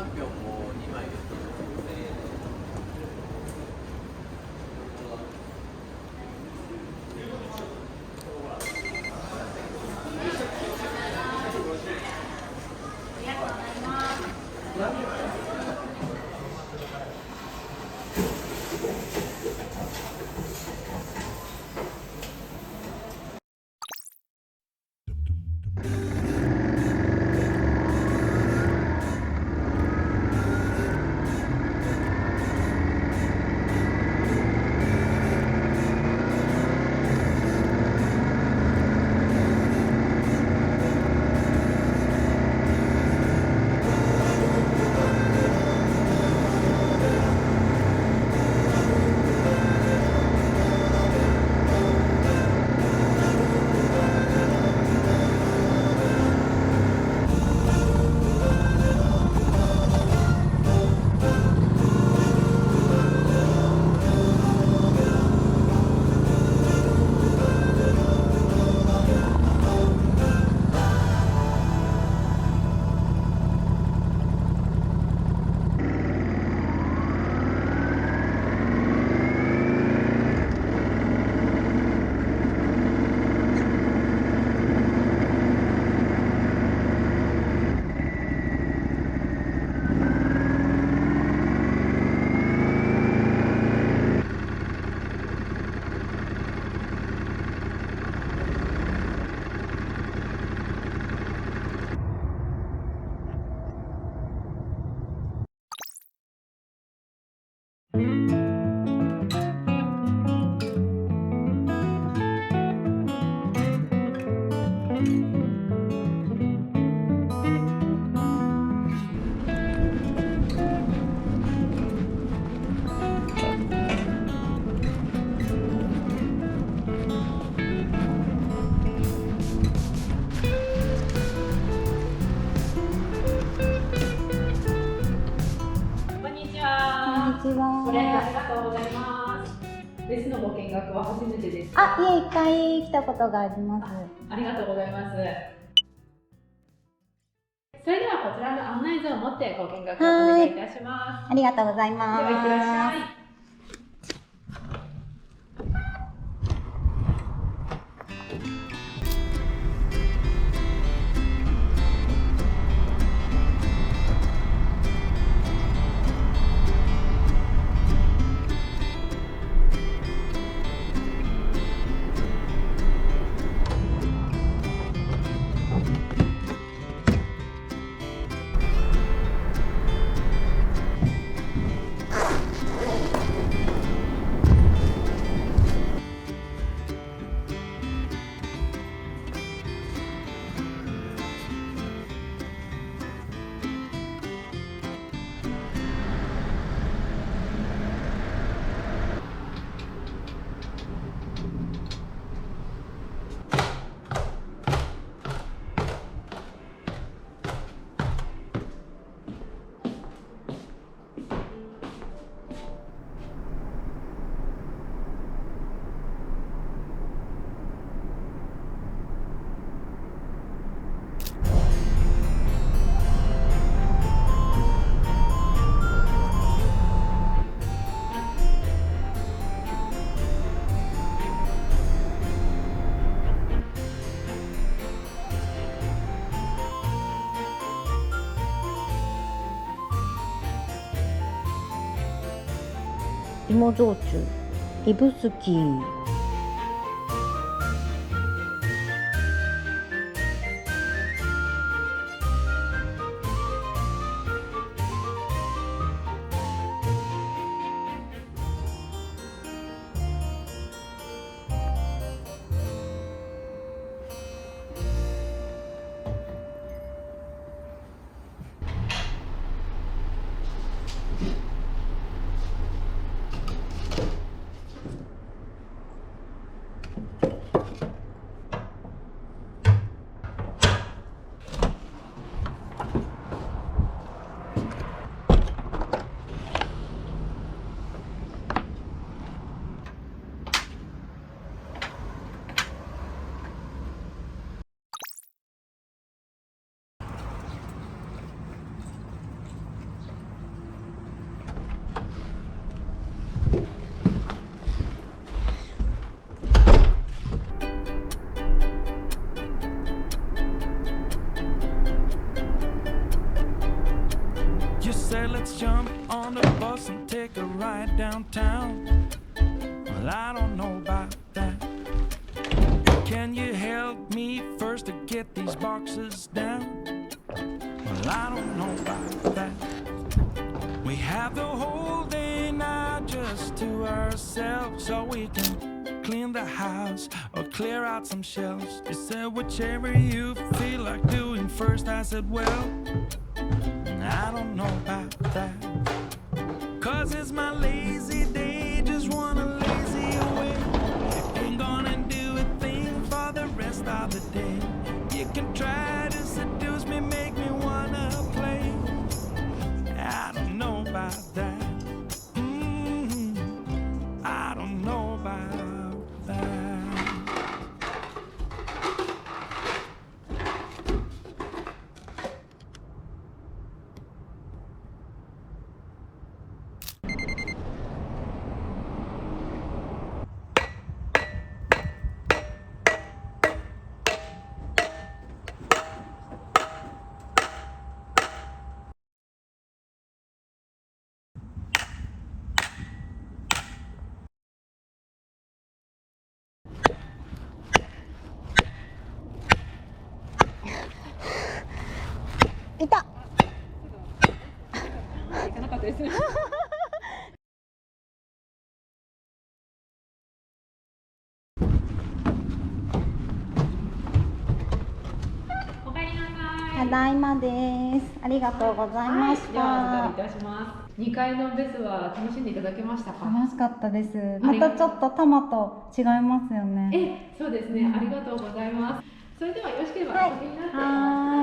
かんぴょんも2枚です。こんにちこんには。ちは。ご連絡ありがとうございます。フェスのご見学は初めてですあ、か？いえ、一回来たことがあります。ありがとうございます。それではこちらの案内図を持ってご見学をお願いいたします。ありがとうございます。では、いってらっしゃい。芋焼酎、指宿。downtown. Well, I don't know about that. Can you help me first to get these boxes down? Well, I don't know about that. We have the whole day now just to ourselves, so we can clean the house or clear out some shelves. You said whichever you feel like doing first. I said, well, I don't know about that. 'Cause it's my lazy day, just wanna lazy away. Ain't gonna do a thing for the rest of the day. You can try to seduce me, make me wanna play. I don't know about that. I don't know about that.いた。いかなかったです。おかえりなさい。ただいまです。ありがとうございましはい、ではおた。願いいたします。2階のベスは楽しんでいただけましたか？楽しかったです。またちょっとタマと違いますよね。そうですね、ありがとうございます。それではよろしければおかけになってお待ちください。はーい。